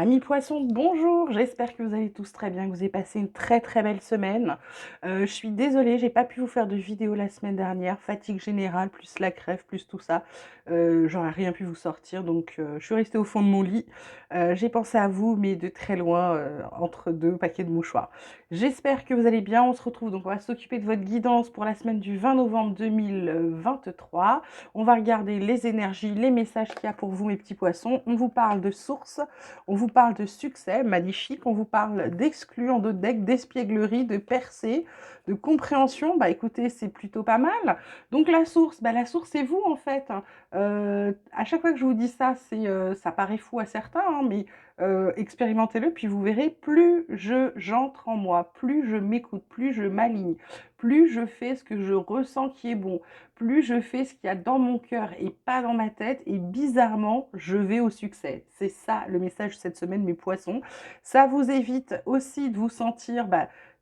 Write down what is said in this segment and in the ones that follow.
Amis poissons, bonjour, j'espère que vous allez tous très bien, que vous avez passé une très très belle semaine. Je suis désolée, j'ai pas pu vous faire de vidéo la semaine dernière, fatigue générale, plus la crève, plus tout ça. J'aurais rien pu vous sortir, donc je suis restée au fond de mon lit. J'ai pensé à vous, mais de très loin, entre deux paquets de mouchoirs. J'espère que vous allez bien, on se retrouve, donc on va s'occuper de votre guidance pour la semaine du 20 novembre 2023. On va regarder les énergies, les messages qu'il y a pour vous mes petits poissons. On vous parle de sources. On vous parle de succès, magnifique. On vous parle d'exclus en d'autres decks, d'espièglerie, de percée, de compréhension. Bah écoutez, c'est plutôt pas mal. Donc la source c'est vous en fait. À chaque fois que je vous dis ça, ça paraît fou à certains, hein, mais expérimentez-le, puis vous verrez, plus j'entre en moi, plus je m'écoute, plus je m'aligne, plus je fais ce que je ressens qui est bon, plus je fais ce qu'il y a dans mon cœur et pas dans ma tête, et bizarrement, je vais au succès. C'est ça le message cette semaine, mes poissons. Ça vous évite aussi de vous sentir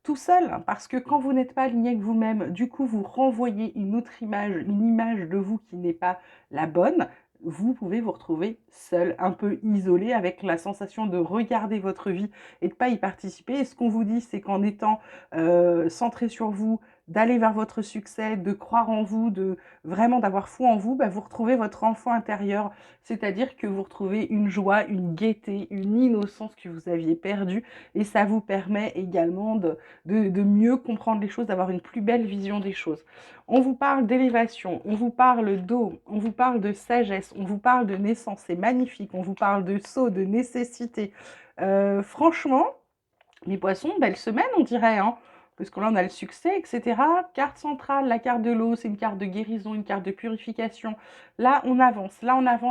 tout seul, parce que quand vous n'êtes pas aligné avec vous-même, du coup, vous renvoyez une autre image, une image de vous qui n'est pas la bonne. Vous pouvez vous retrouver seul, un peu isolé, avec la sensation de regarder votre vie et de ne pas y participer. Et ce qu'on vous dit, c'est qu'en étant centré sur vous, d'aller vers votre succès, de croire en vous, de vraiment d'avoir foi en vous, vous retrouvez votre enfant intérieur, c'est-à-dire que vous retrouvez une joie, une gaieté, une innocence que vous aviez perdue, et ça vous permet également de mieux comprendre les choses, d'avoir une plus belle vision des choses. On vous parle d'élévation, on vous parle d'eau, on vous parle de sagesse, on vous parle de naissance, c'est magnifique, on vous parle de saut, de nécessité. Franchement, les poissons, belle semaine, on dirait, hein, parce que là, on a le succès, etc. Carte centrale, la carte de l'eau, c'est une carte de guérison, une carte de purification. Là, on avance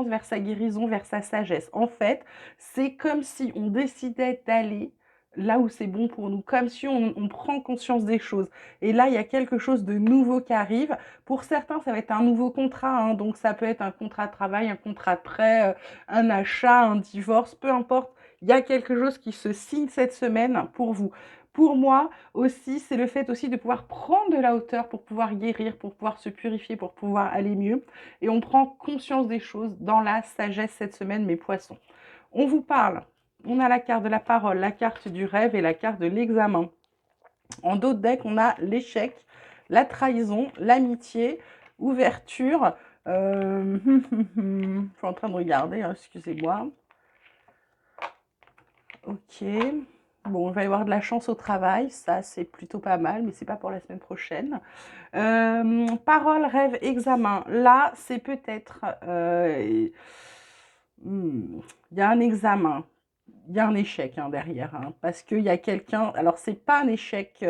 vers sa guérison, vers sa sagesse. En fait, c'est comme si on décidait d'aller là où c'est bon pour nous, comme si on prend conscience des choses. Et là, il y a quelque chose de nouveau qui arrive. Pour certains, ça va être un nouveau contrat, hein, donc ça peut être un contrat de travail, un contrat de prêt, un achat, un divorce, peu importe. Il y a quelque chose qui se signe cette semaine pour vous. Pour moi aussi, c'est le fait aussi de pouvoir prendre de la hauteur pour pouvoir guérir, pour pouvoir se purifier, pour pouvoir aller mieux. Et on prend conscience des choses dans la sagesse cette semaine, mes poissons. On vous parle, on a la carte de la parole, la carte du rêve et la carte de l'examen. En d'autres decks, on a l'échec, la trahison, l'amitié, ouverture. Je suis en train de regarder, hein, excusez-moi. Ok. Bon, il va y avoir de la chance au travail, ça c'est plutôt pas mal, mais c'est pas pour la semaine prochaine. Parole, rêve, examen. Là, c'est peut-être... il y a un examen, il y a un échec derrière, hein, parce qu'il y a quelqu'un... Alors, c'est pas un échec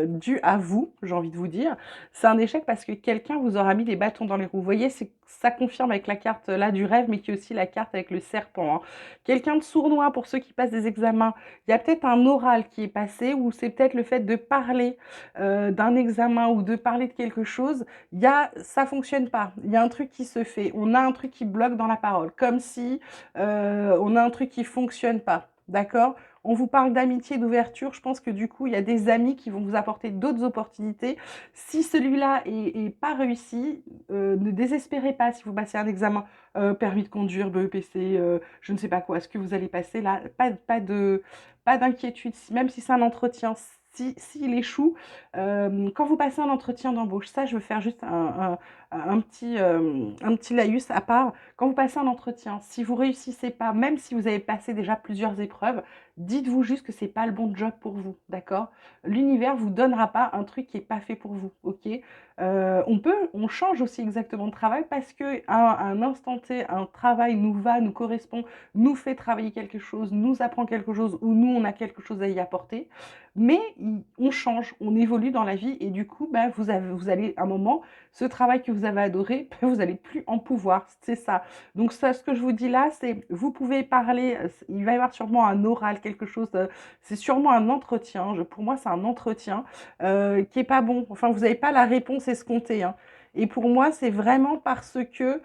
dû à vous, j'ai envie de vous dire. C'est un échec parce que quelqu'un vous aura mis des bâtons dans les roues. Vous voyez, ça confirme avec la carte là du rêve, mais qui est aussi la carte avec le serpent, hein. Quelqu'un de sournois pour ceux qui passent des examens. Il y a peut-être un oral qui est passé, ou c'est peut-être le fait de parler d'un examen ou de parler de quelque chose. Ça fonctionne pas. Il y a un truc qui se fait. On a un truc qui bloque dans la parole, comme si on a un truc qui fonctionne pas. D'accord? On vous parle d'amitié, d'ouverture. Je pense que du coup, il y a des amis qui vont vous apporter d'autres opportunités. Si celui-là est pas réussi, ne désespérez pas si vous passez un examen, permis de conduire, BEPC, je ne sais pas quoi, ce que vous allez passer là. Pas d'inquiétude, même si c'est un entretien. S'il échoue, quand vous passez un entretien d'embauche, ça, je veux faire juste un petit laïus à part. Quand vous passez un entretien, si vous réussissez pas, même si vous avez passé déjà plusieurs épreuves, dites-vous juste que c'est pas le bon job pour vous, d'accord? L'univers vous donnera pas un truc qui est pas fait pour vous, ok? On change aussi exactement de travail parce que à un instant T, un travail nous va, nous correspond, nous fait travailler quelque chose, nous apprend quelque chose ou nous on a quelque chose à y apporter. Mais on change, on évolue dans la vie et du coup, vous allez un moment, ce travail que vous avez adoré, vous n'allez plus en pouvoir, c'est ça. Donc ça, ce que je vous dis là, c'est vous pouvez parler, il va y avoir sûrement un oral, quelque chose, c'est sûrement un entretien, pour moi c'est un entretien qui est pas bon, enfin vous n'avez pas la réponse escomptée, hein. Et pour moi, c'est vraiment parce que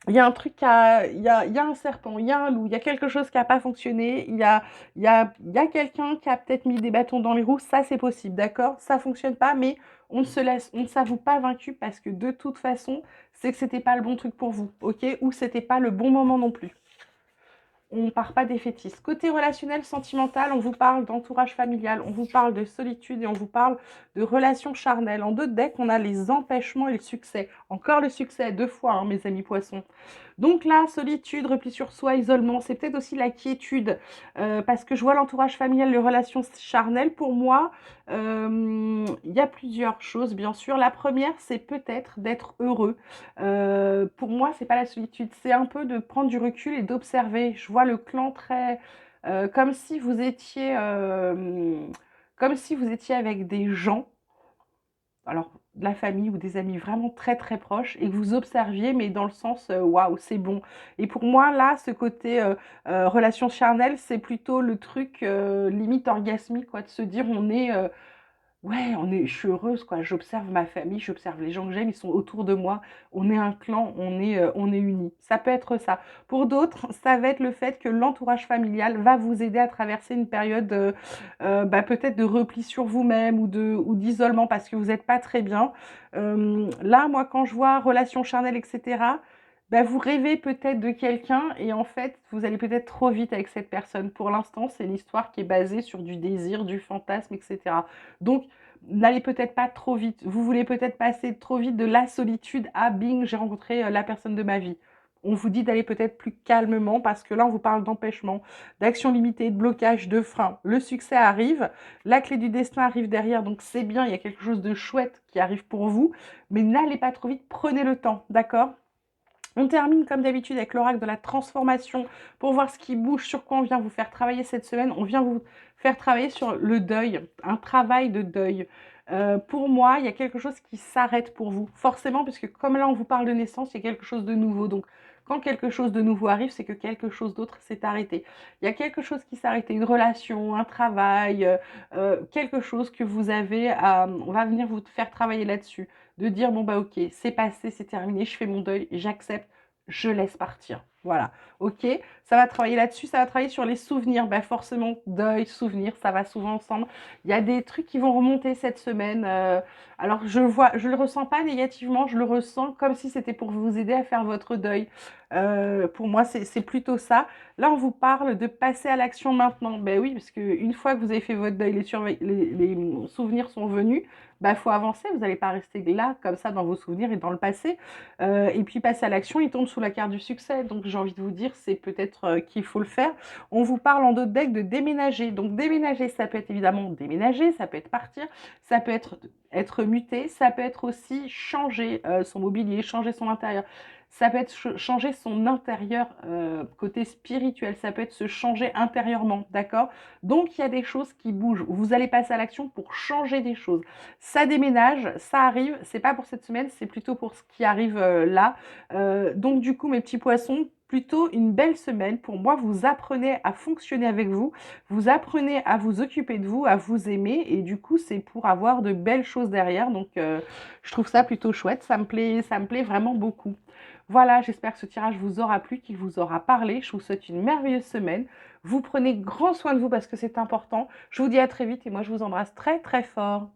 il y a un truc il y a un serpent, il y a un loup, il y a quelque chose qui n'a pas fonctionné, il y a quelqu'un qui a peut-être mis des bâtons dans les roues, ça c'est possible, d'accord? Ça fonctionne pas, mais on ne s'avoue pas vaincu parce que de toute façon, c'est que c'était pas le bon truc pour vous, ok? Ou c'était pas le bon moment non plus. on part pas défaitiste. Côté relationnel, sentimental, on vous parle d'entourage familial, on vous parle de solitude et on vous parle de relations charnelles. En 2 decks, on a les empêchements et le succès. Encore le succès, 2 fois, hein, mes amis poissons. Donc là, solitude, repli sur soi, isolement, c'est peut-être aussi la quiétude, parce que je vois l'entourage familial, les relations charnelles. Pour moi, il y a plusieurs choses, bien sûr. La première, c'est peut-être d'être heureux. Pour moi, c'est pas la solitude, c'est un peu de prendre du recul et d'observer. Je vois le clan très, comme si vous étiez, comme si vous étiez avec des gens, alors de la famille ou des amis vraiment très très proches et que vous observiez, mais dans le sens waouh, c'est bon. Et pour moi, là, ce côté relation charnelle, c'est plutôt le truc limite orgasmique, quoi, de se dire on est ouais, je suis heureuse, quoi. J'observe ma famille, j'observe les gens que j'aime, ils sont autour de moi. On est un clan, on est unis. Ça peut être ça. Pour d'autres, ça va être le fait que l'entourage familial va vous aider à traverser une période peut-être de repli sur vous-même ou d'isolement parce que vous n'êtes pas très bien. Là, moi, quand je vois relations charnelles, etc., vous rêvez peut-être de quelqu'un et en fait, vous allez peut-être trop vite avec cette personne. Pour l'instant, c'est une histoire qui est basée sur du désir, du fantasme, etc. Donc, n'allez peut-être pas trop vite. Vous voulez peut-être passer trop vite de la solitude à bing, j'ai rencontré la personne de ma vie. On vous dit d'aller peut-être plus calmement parce que là, on vous parle d'empêchement, d'action limitée, de blocage, de frein. Le succès arrive, la clé du destin arrive derrière, donc c'est bien, il y a quelque chose de chouette qui arrive pour vous, mais n'allez pas trop vite, prenez le temps, d'accord? On termine comme d'habitude avec l'oracle de la transformation pour voir ce qui bouge, sur quoi on vient vous faire travailler cette semaine. On vient vous faire travailler sur le deuil, un travail de deuil. Pour moi, il y a quelque chose qui s'arrête pour vous, forcément, puisque comme là on vous parle de naissance, il y a quelque chose de nouveau. Donc, quand quelque chose de nouveau arrive, c'est que quelque chose d'autre s'est arrêté. Il y a quelque chose qui s'est arrêté, une relation, un travail, quelque chose que vous avez à... On va venir vous faire travailler là-dessus de dire bon bah ok, c'est passé, c'est terminé, je fais mon deuil, j'accepte, je laisse partir. Voilà, ok, ça va travailler là-dessus, ça va travailler sur les souvenirs. Ben forcément, deuil, souvenirs, ça va souvent ensemble. Il y a des trucs qui vont remonter cette semaine. Alors je le ressens pas négativement, je le ressens comme si c'était pour vous aider à faire votre deuil. Pour moi, c'est plutôt ça. Là, on vous parle de passer à l'action maintenant. Ben oui, parce qu'une fois que vous avez fait votre deuil, les souvenirs sont venus, bah, faut avancer, vous n'allez pas rester là, comme ça, dans vos souvenirs et dans le passé. Et puis, passer à l'action, il tombe sous la carte du succès. Donc, j'ai envie de vous dire, c'est peut-être qu'il faut le faire. On vous parle en d'autres decks de déménager. Donc, déménager, ça peut être évidemment déménager, ça peut être partir, ça peut être muté, ça peut être aussi changer son mobilier, changer son intérieur. Ça peut être changer son intérieur côté spirituel, ça peut être se changer intérieurement, d'accord? Donc, il y a des choses qui bougent. Vous allez passer à l'action pour changer des choses. Ça déménage, ça arrive, c'est pas pour cette semaine, c'est plutôt pour ce qui arrive là. Donc du coup, mes petits poissons, plutôt une belle semaine. Pour moi, vous apprenez à fonctionner avec vous apprenez à vous occuper de vous, à vous aimer, et du coup, c'est pour avoir de belles choses derrière. Donc je trouve ça plutôt chouette, ça me plaît vraiment beaucoup. Voilà, j'espère que ce tirage vous aura plu, qu'il vous aura parlé. Je vous souhaite une merveilleuse semaine. Vous prenez grand soin de vous parce que c'est important. Je vous dis à très vite et moi je vous embrasse très très fort.